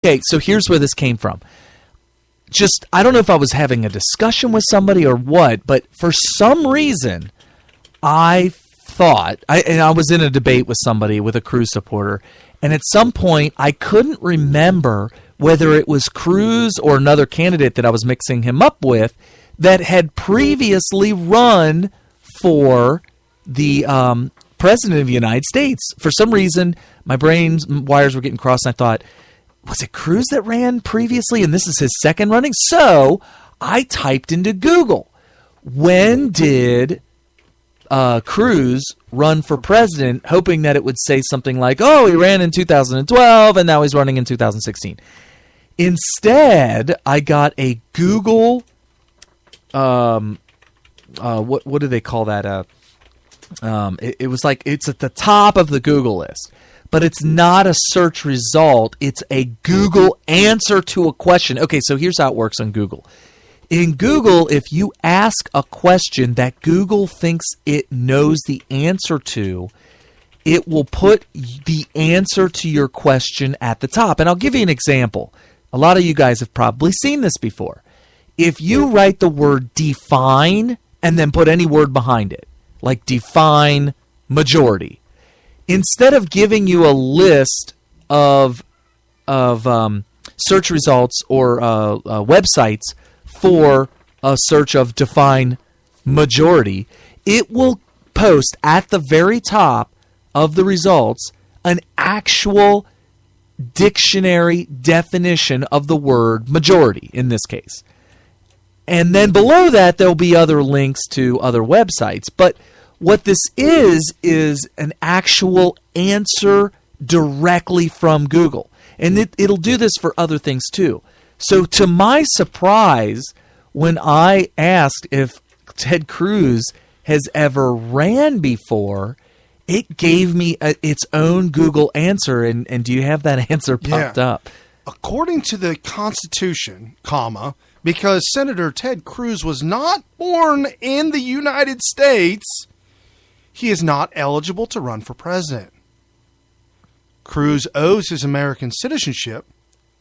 Okay, so here's where this came from. Just, I don't know if I was having a discussion with somebody or what, but for some reason, I thought, and I was in a debate with somebody, with a Cruz supporter, and at some point, I couldn't remember whether it was Cruz or another candidate that I was mixing him up with that had previously run for the president of the United States. For some reason, my brain's wires were getting crossed, and I thought, was it Cruz that ran previously, and this is his second running? So I typed into Google, when did Cruz run for president, hoping that it would say something like, oh, he ran in 2012, and now he's running in 2016. Instead, I got a Google, what do they call that? It was like, it's at the top of the Google list. But it's not a search result. It's a Google answer to a question. Okay, so here's how it works on Google. In Google, if you ask a question that Google thinks it knows the answer to, it will put the answer to your question at the top. And I'll give you an example. A lot of you guys have probably seen this before. If you write the word define and then put any word behind it, like define majority, instead of giving you a list of search results or websites for a search of define majority, it will post at the very top of the results an actual dictionary definition of the word majority in this case. And then below that, there'll be other links to other websites. But what this is an actual answer directly from Google. And it'll do this for other things too. So to my surprise, when I asked if Ted Cruz has ever ran before, it gave me its own Google answer. And do you have that answer popped up? According to the Constitution, because Senator Ted Cruz was not born in the United States, he is not eligible to run for president. Cruz owes his American citizenship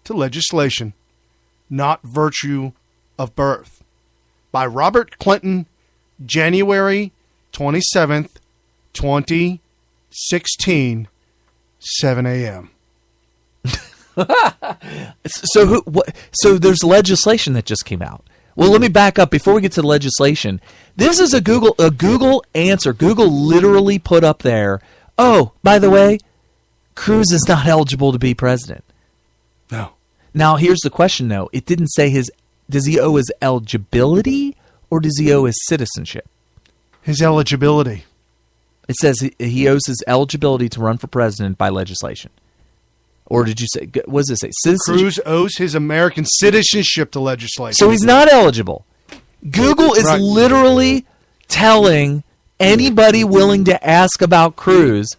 to legislation, not virtue of birth. By Robert Clinton, January 27th, 2016, 7 a.m. So there's legislation that just came out. Well, let me back up before we get to the legislation. This is a Google answer. Google literally put up there, oh, by the way, Cruz is not eligible to be president. No. Now, here's the question, though. It didn't say does he owe his eligibility or does he owe his citizenship? His eligibility. It says he owes his eligibility to run for president by legislation. Or did you say, what does it say? Citizenship? Cruz owes his American citizenship to legislation. So he's not eligible. Google is literally telling anybody willing to ask about Cruz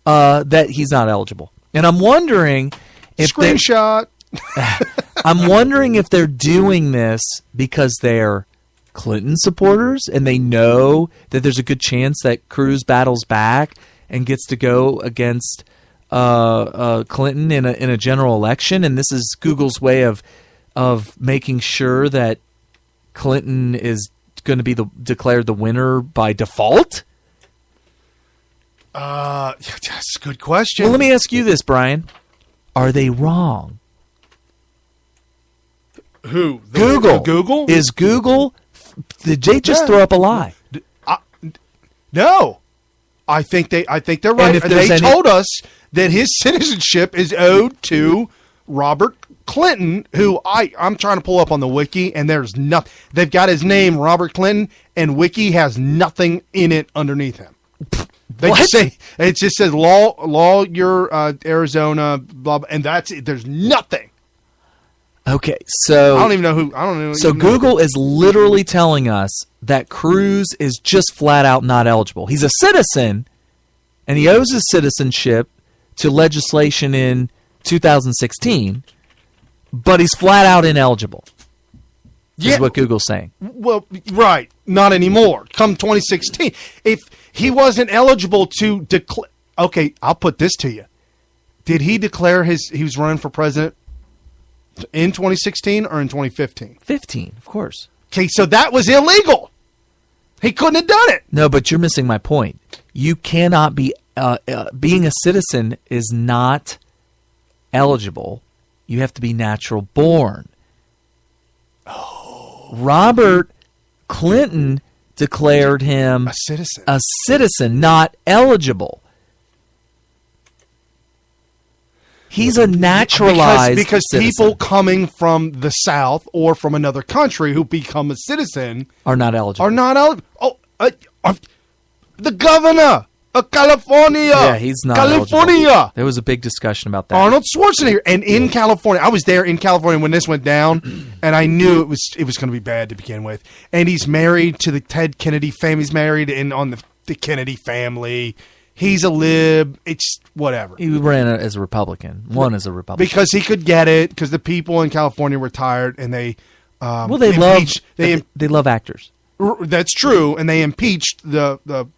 that he's not eligible. And I'm wondering if screenshot. I'm wondering if they're doing this because they're Clinton supporters and they know that there's a good chance that Cruz battles back and gets to go against Clinton in a general election, and this is Google's way of making sure that Clinton is going to be declared the winner by default. That's a good question. Well, let me ask you this, Brian: are they wrong? Who? Google. Google? Is Google? Did they just throw up a lie? No. I think they're right. They told us that his citizenship is owed to Robert Clinton, who I'm trying to pull up on the wiki, and there's nothing. They've got his name, Robert Clinton, and wiki has nothing in it underneath him. They just say it just says lawyer Arizona, blah, blah, and that's it. There's nothing. Okay, so I don't even know who. I don't know. So Google is literally telling us that Cruz is just flat out not eligible. He's a citizen, and he owes his citizenship to legislation in 2016, but he's flat out ineligible. Is what Google's saying. Well, right, not anymore. Come 2016, if he wasn't eligible to declare, okay, I'll put this to you: did he declare he was running for president In 2016 or in 2015? 15, of course. Okay, so that was illegal. He couldn't have done it. No, but you're missing my point. You cannot be being a citizen is not eligible. You have to be natural born. Oh. Robert Clinton declared him a citizen, not eligible. He's a naturalized because citizen. People coming from the South or from another country who become a citizen are not eligible. The governor of California. Yeah, he's not California. eligible. There was a big discussion about that. Arnold Schwarzenegger, and in California, I was there in California when this went down, and I knew it was going to be bad to begin with. And he's married to the Ted Kennedy family. He's married on the Kennedy family. He's a lib. It's whatever. He ran as a Republican. Won as a Republican because he could get it. Because the people in California were tired, and they love actors. That's true, and they impeached the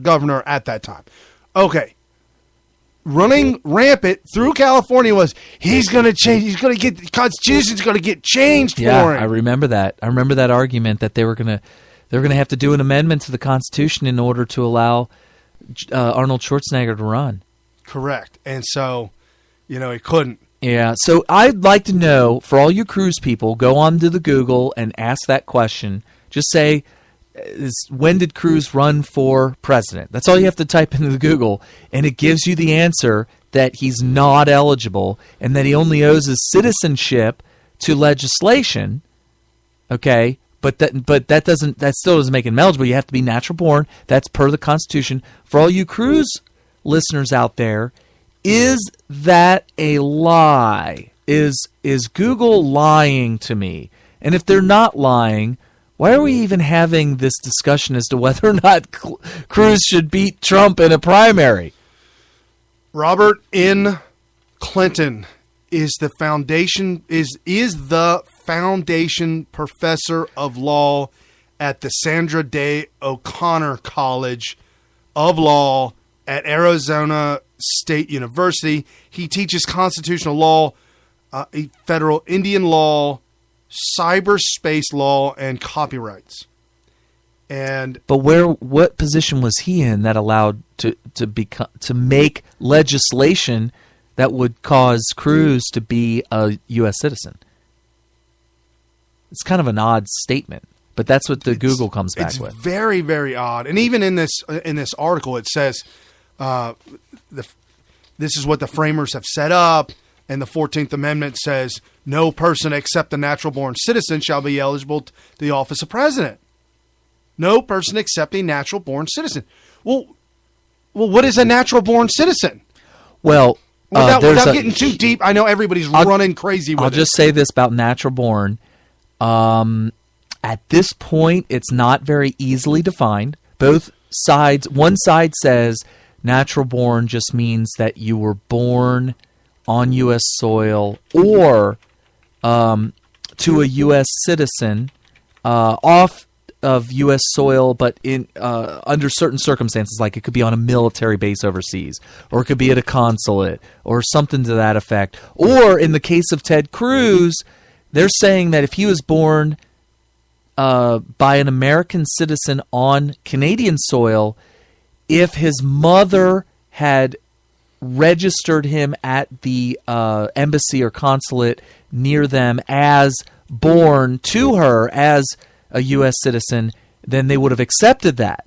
governor at that time. Okay, running rampant through California was he's going to change. He's going to get the Constitution's going to get changed for him. I remember that. I remember that argument that they were going to have to do an amendment to the Constitution in order to allow Arnold Schwarzenegger to run. Correct. And so, he couldn't. Yeah. So I'd like to know, for all you Cruz people, go on to the Google and ask that question. Just say, when did Cruz run for president? That's all you have to type into the Google, and it gives you the answer that he's not eligible and that he only owes his citizenship to legislation. Okay? But that still doesn't make him eligible. You have to be natural born. That's per the Constitution. For all you Cruz listeners out there, is that a lie? Is Google lying to me? And if they're not lying, why are we even having this discussion as to whether or not Cruz should beat Trump in a primary? Robert N. Clinton is the foundation professor of law at the Sandra Day O'Connor College of Law at Arizona State University. He teaches constitutional law, federal Indian law, cyberspace law, and copyrights. But what position was he in that allowed to make legislation that would cause Cruz to be a U.S. citizen? It's kind of an odd statement, but that's what the Google comes back with. It's very, very odd. And even in this article, it says this is what the framers have set up, and the 14th Amendment says no person except a natural-born citizen shall be eligible to the office of president. No person except a natural-born citizen. Well, what is a natural-born citizen? Well, without getting too deep, I know everybody's running crazy with it. I'll just say this about natural-born. At this point, it's not very easily defined. Both sides, one side says natural-born just means that you were born on U.S. soil or to a U.S. citizen off of U.S. soil, but in under certain circumstances, like it could be on a military base overseas, or it could be at a consulate, or something to that effect. Or in the case of Ted Cruz, they're saying that if he was born by an American citizen on Canadian soil, if his mother had registered him at the embassy or consulate near them as born to her as a U.S. citizen, then they would have accepted that.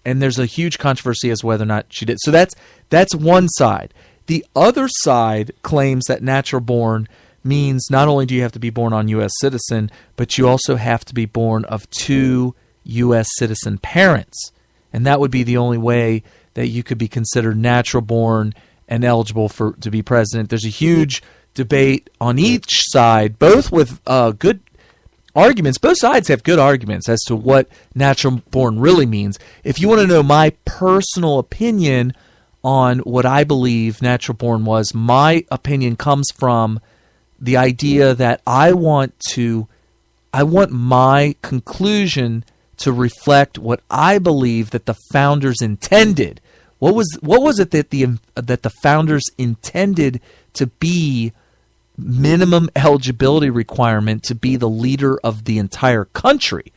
And there's a huge controversy as to whether or not she did. So that's one side. The other side claims that natural born means not only do you have to be born on U.S. citizen, but you also have to be born of two U.S. citizen parents. And that would be the only way that you could be considered natural born and eligible to be president. There's a huge debate on each side, both with good arguments. Both sides have good arguments as to what natural born really means. If you want to know my personal opinion on what I believe natural born was, my opinion comes from the idea that I want my conclusion to reflect what I believe that the founders intended. What was it that the founders intended to be minimum eligibility requirement to be the leader of the entire country.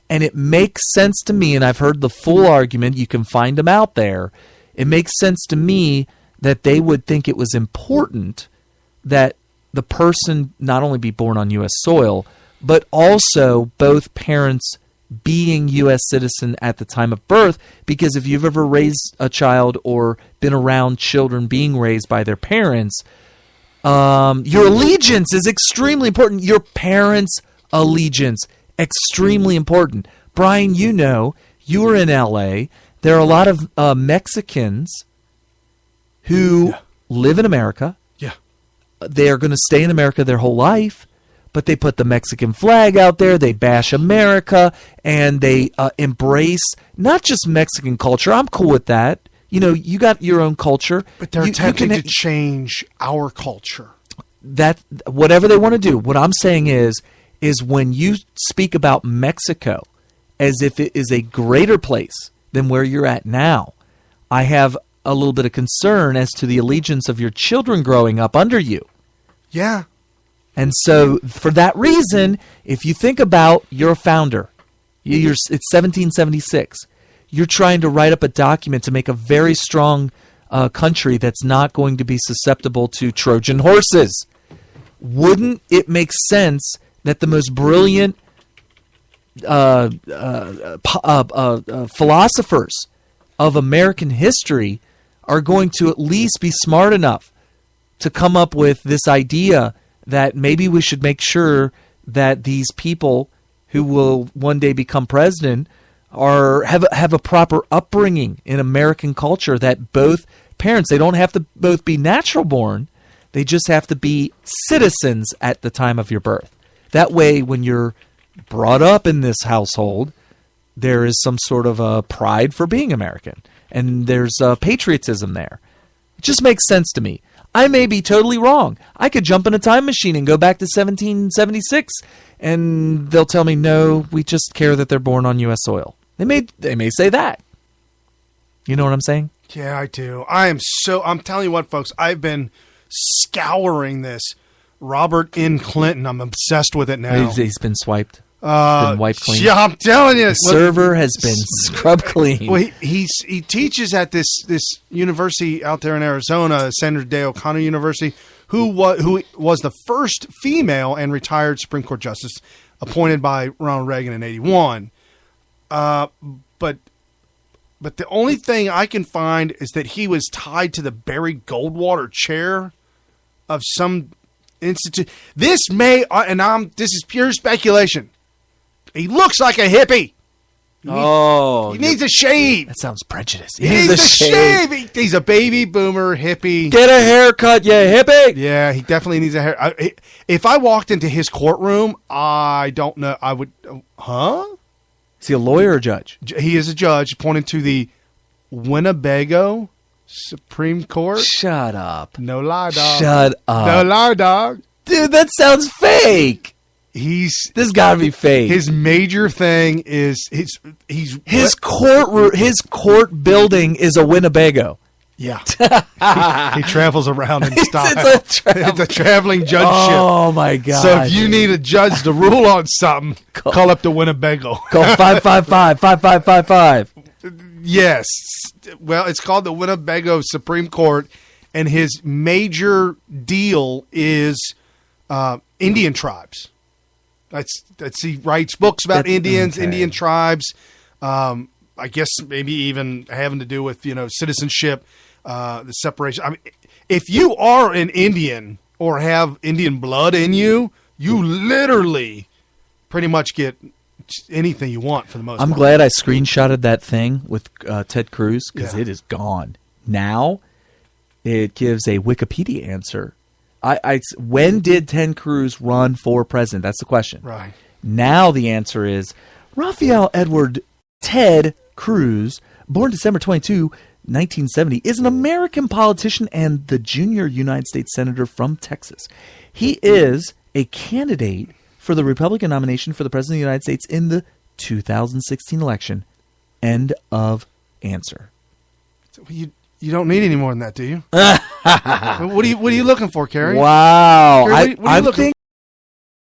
And it makes sense to me, and I've heard the full argument, you can find them out there. It makes sense to me that they would think it was important that the person not only be born on U.S. soil, but also both parents being U.S. citizen at the time of birth, because if you've ever raised a child or been around children being raised by their parents, your allegiance is extremely important. Your parents' allegiance, extremely important. Brian, you know, you were in L.A. There are a lot of Mexicans who live in America. Yeah. They are going to stay in America their whole life, but they put the Mexican flag out there. They bash America, and they embrace not just Mexican culture. I'm cool with that. You know, you got your own culture. But they're attempting to change our culture. That whatever they want to do. What I'm saying is when you speak about Mexico as if it is a greater place than where you're at now, I have a little bit of concern as to the allegiance of your children growing up under you. Yeah. And so for that reason, if you think about your founder, it's 1776. You're trying to write up a document to make a very strong country that's not going to be susceptible to Trojan horses. Wouldn't it make sense that the most brilliant philosophers of American history are going to at least be smart enough to come up with this idea that maybe we should make sure that these people who will one day become president have a proper upbringing in American culture, that both parents, they don't have to both be natural born, they just have to be citizens at the time of your birth. That way, when you're brought up in this household, there is some sort of a pride for being American, and there's patriotism there. It just makes sense to me. I may be totally wrong. I could jump in a time machine and go back to 1776, and they'll tell me, no, we just care that they're born on U.S. soil. They may say that. You know what I'm saying? Yeah, I do. I'm telling you what, folks, I've been scouring this Robert N. Clinton. I'm obsessed with it now. He's been swiped. It's been wiped clean. Yeah, I'm telling you. The server has been scrubbed clean. Well, he teaches at this university out there in Arizona, Sandra Day O'Connor University, who was the first female and retired Supreme Court justice appointed by Ronald Reagan in '81. But the only thing I can find is that he was tied to the Barry Goldwater chair of some institute. This is pure speculation. He looks like a hippie. He needs a shave. That sounds prejudiced. He needs a shave. He's a baby boomer hippie. Get a haircut, you hippie. Yeah, he definitely needs a hair. If I walked into his courtroom, I don't know. I would. Huh? Is he a lawyer or a judge? He is a judge, pointing to the Winnebago Supreme Court. Shut up. No lie, dog. Shut up. No lie, dog. Dude, that sounds fake. This gotta be fake. His major thing is his court building is a Winnebago. Yeah. he travels around in style. It's a traveling judgeship. Oh my god. So if you need a judge to rule on something, call up the Winnebago. Call 555-5555. Yes. Well, it's called the Winnebago Supreme Court, and his major deal is Indian tribes. He writes books about Indians, okay. Indian tribes. I guess maybe even having to do with citizenship, the separation. I mean, if you are an Indian or have Indian blood in you, you literally pretty much get anything you want for the most part. I'm glad I screenshotted that thing with Ted Cruz, because it is gone. Now it gives a Wikipedia answer. When did Ted Cruz run for president? That's the question. Right. Now the answer is Raphael Edward Ted Cruz, born December 22, 1970, is an American politician and the junior United States Senator from Texas. He is a candidate for the Republican nomination for the President of the United States in the 2016 election. End of answer. You don't need any more than that, do you? What are you looking for, Carrie? Wow. Carrie, what are you I looking think